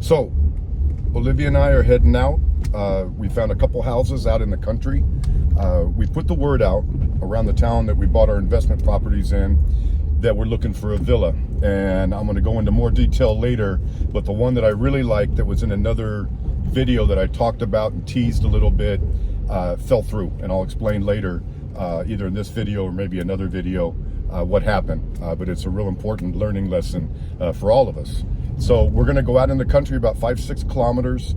So, Olivia and I are heading out. We found a couple houses out in the country. We put the word out around the town that we bought our investment properties in that we're looking for a villa. And I'm going to go into more detail later, but the one that I really liked that was in another video that I talked about and teased a little bit fell through. And I'll explain later, either in this video or maybe another video, what happened. But it's a real important learning lesson for all of us. So we're going to go out in the country about 5-6 kilometers.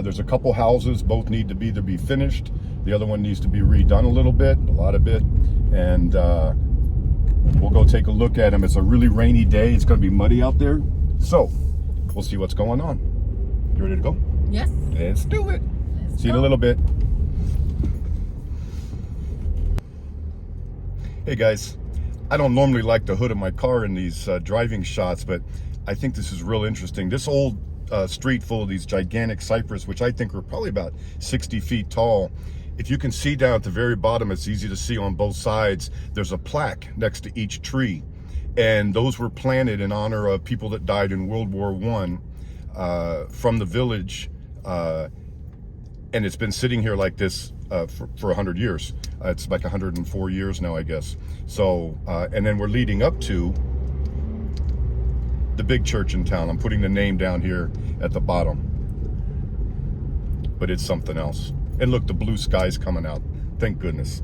There's a couple houses, both need to either be finished. The other one needs to be redone a little bit, a lot of bit. And we'll go take a look at them. It's a really rainy day. It's going to be muddy out there. So we'll see what's going on. You ready to go? Yes. Let's do it. Let's See you in a little bit. Hey guys, I don't normally like the hood of my car in these driving shots, but I think this is real interesting. This old street full of these gigantic cypress, which I think are probably about 60 feet tall. If you can see down at the very bottom, it's easy to see on both sides. There's a plaque next to each tree. And those were planted in honor of people that died in World War I from the village. And it's been sitting here like this for 100 years. It's like 104 years now, I guess. So, and then we're leading up to the big church in town. I'm putting the name down here at the bottom, but it's something else. And look, the blue sky's coming out. Thank goodness.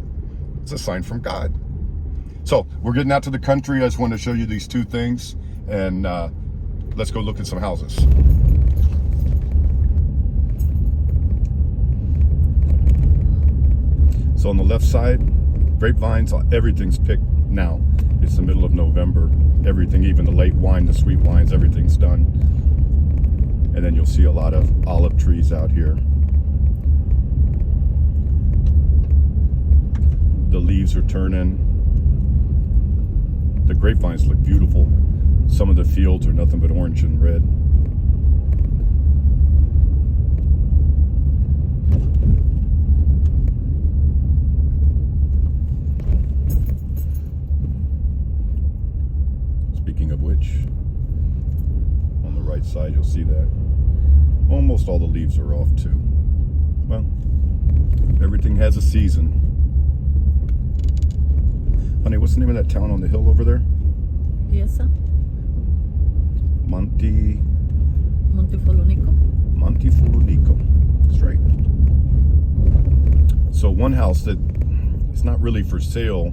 It's a sign from God. So we're getting out to the country. I just wanted to show you these two things, and let's go look at some houses. So on the left side, grapevines, everything's picked now. It's the middle of November. Everything, even the late wine, the sweet wines, everything's done. And then you'll see a lot of olive trees out here. The leaves are turning. The grapevines look beautiful. Some of the fields are nothing but orange and red. Speaking of which, on the right side you'll see that almost all the leaves are off too. Well, everything has a season. Honey, what's the name of that town on the hill over there? Piazza? Montefolonico. That's right. So one house that is not really for sale,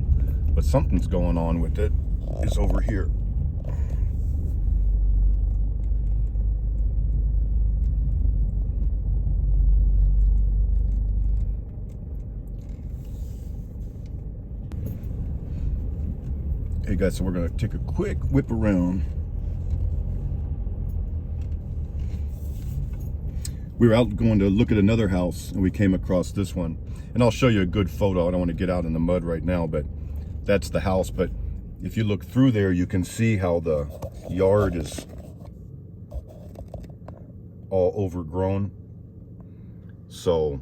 but something's going on with it, is over here. Hey guys, so we're going to take a quick whip around. We were out going to look at another house and we came across this one. And I'll show you a good photo. I don't want to get out in the mud right now, but that's the house. But if you look through there, you can see how the yard is all overgrown. So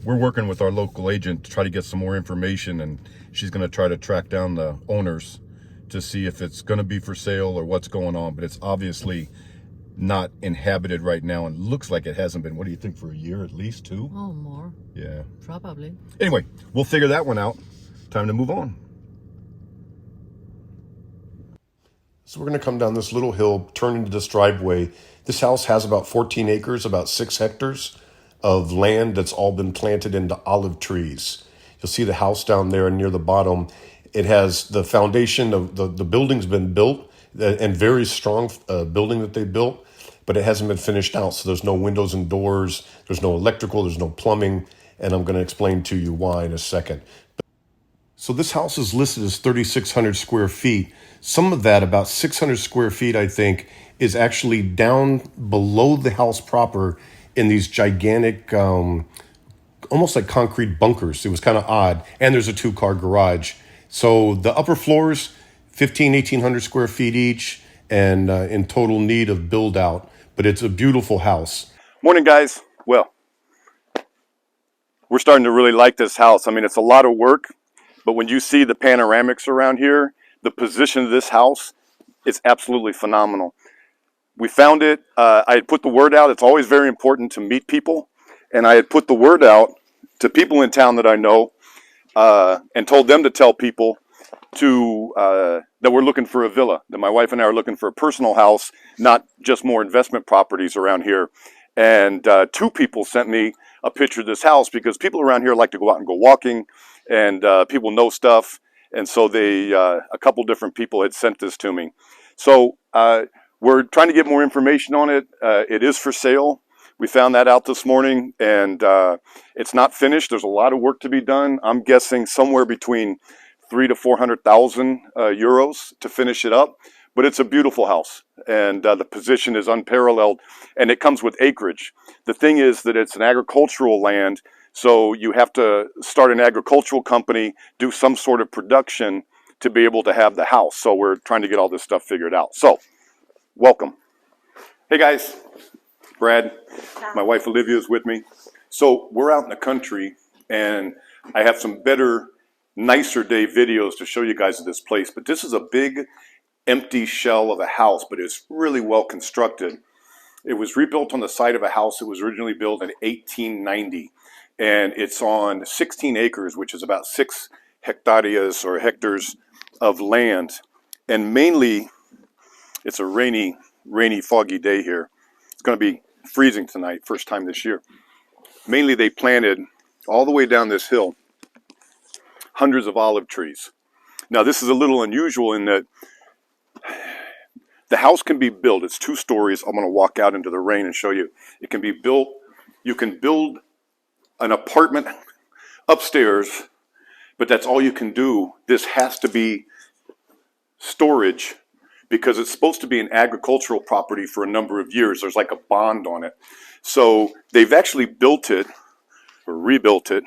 we're working with our local agent to try to get some more information, and she's going to try to track down the owners to see if it's going to be for sale or what's going on. But it's obviously not inhabited right now, and looks like it hasn't been. What do you think, for a year at least, 2? Oh, more. Yeah. Probably. Anyway, we'll figure that one out. Time to move on. So we're going to come down this little hill, turn into this driveway. This house has about 14 acres, about 6 hectares of land that's all been planted into olive trees. You'll see the house down there near the bottom. It has the foundation of the building's been built, and very strong building that they built, but it hasn't been finished out. So there's no windows and doors, there's no electrical, there's no plumbing, and I'm going to explain to you why in a second. So this house is listed as 3,600 square feet. Some of that, about 600 square feet, I think, is actually down below the house proper in these gigantic, almost like concrete bunkers. It was kind of odd. And there's a 2-car garage. So the upper floors, 1,800 square feet each, and in total need of build out. But it's a beautiful house. Morning, guys. Well, we're starting to really like this house. I mean, it's a lot of work, but when you see the panoramics around here, the position of this house, it's absolutely phenomenal. We found it. I had put the word out. It's always very important to meet people. And I had put the word out to people in town that I know and told them to tell people that we're looking for a villa, that my wife and I are looking for a personal house, not just more investment properties around here. And two people sent me a picture of this house because people around here like to go out and go walking, and people know stuff. And so a couple different people had sent this to me. So we're trying to get more information on it. It is for sale. We found that out this morning, and it's not finished. There's a lot of work to be done. I'm guessing somewhere between 300,000 to 400,000 euros to finish it up. But it's a beautiful house, and the position is unparalleled, and it comes with acreage. The thing is that it's an agricultural land, so you have to start an agricultural company, do some sort of production to be able to have the house. So we're trying to get all this stuff figured out. So, welcome. Hey guys, Brad, my wife Olivia is with me. So we're out in the country, and I have some better, nicer day videos to show you guys of this place. But this is a big, empty shell of a house, but it's really well constructed. It was rebuilt on the site of a house that was originally built in 1890. And it's on 16 acres, which is about 6 hectares or hectares of land. And mainly, it's a rainy, foggy day here. It's going to be freezing tonight, first time this year. Mainly they planted all the way down this hill hundreds of olive trees. Now this is a little unusual in that the house can be built. It's 2 stories. I'm going to walk out into the rain and show you. It can be built. You can build an apartment upstairs, but that's all you can do. This has to be storage because it's supposed to be an agricultural property for a number of years. There's like a bond on it. So they've actually built it or rebuilt it,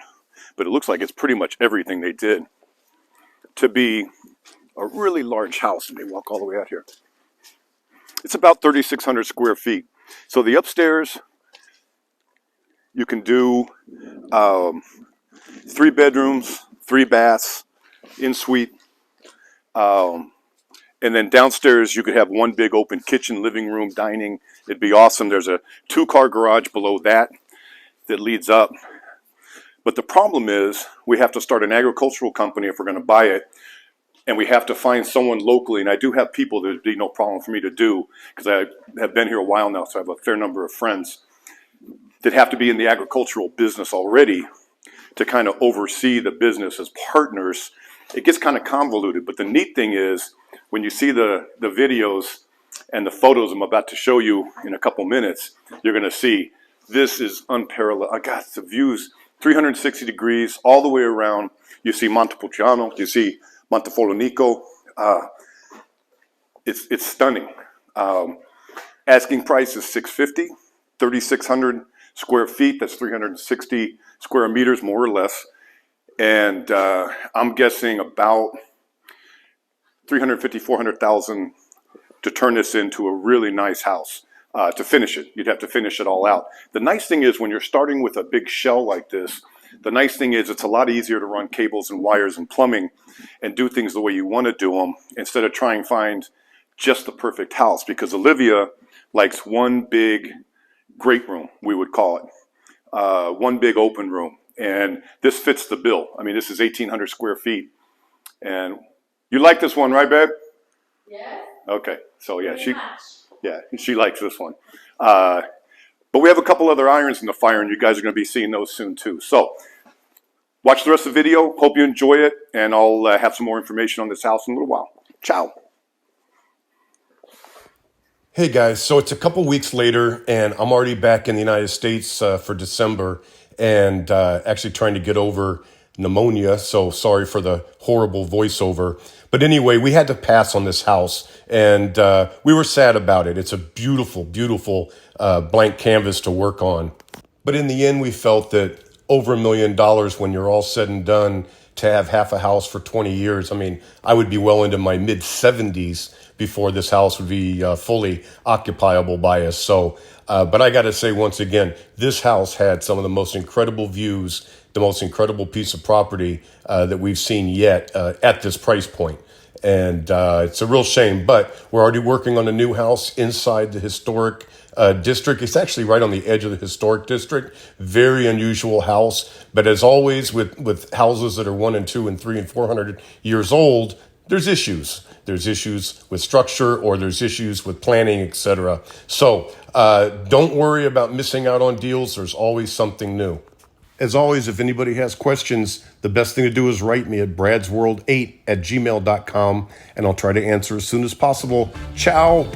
but it looks like it's pretty much everything they did to be a really large house. Let me walk all the way out here. It's about 3,600 square feet. So the upstairs, you can do 3 bedrooms, 3 baths, en suite. And then downstairs, you could have 1 big open kitchen, living room, dining. It'd be awesome. There's a 2-car garage below that leads up. But the problem is we have to start an agricultural company if we're going to buy it. And we have to find someone locally. And I do have people that would be no problem for me to do because I have been here a while now. So I have a fair number of friends that have to be in the agricultural business already to kind of oversee the business as partners. It gets kind of convoluted. But the neat thing is when you see the videos and the photos I'm about to show you in a couple minutes, you're going to see this is unparalleled. I got the views 360 degrees all the way around. You see Montepulciano, you see Montefolonico. It's stunning. Asking price is $650, 3,600 square feet. That's 360 square meters, more or less. And I'm guessing about 350, 400,000 to turn this into a really nice house. To finish it, you'd have to finish it all out. The nice thing is when you're starting with a big shell like this, the nice thing is it's a lot easier to run cables and wires and plumbing and do things the way you want to do them instead of trying to find just the perfect house, because Olivia likes 1 big great room, we would call it, 1 big open room. And this fits the bill. I mean, this is 1,800 square feet. And you like this one, right, babe? Yes. Okay. So yeah, she likes this one. But we have a couple other irons in the fire, and you guys are going to be seeing those soon too. So watch the rest of the video. Hope you enjoy it, and I'll have some more information on this house in a little while. Ciao. Hey guys, so it's a couple weeks later, and I'm already back in the United States for December, and actually trying to get over pneumonia, so sorry for the horrible voiceover. But anyway, we had to pass on this house, and we were sad about it. It's a beautiful, beautiful blank canvas to work on. But in the end, we felt that over $1 million when you're all said and done to have half a house for 20 years, I mean, I would be well into my mid-70s before this house would be fully occupiable by us. So, but I got to say once again, this house had some of the most incredible views, the most incredible piece of property that we've seen yet at this price point. And it's a real shame, but we're already working on a new house inside the historic district. It's actually right on the edge of the historic district. Very unusual house. But as always, with houses that are 1 and 2 and 3 and 400 years old, there's issues. There's issues with structure, or there's issues with planning, etc. So don't worry about missing out on deals. There's always something new. As always, if anybody has questions, the best thing to do is write me at bradsworld8@gmail.com, and I'll try to answer as soon as possible. Ciao.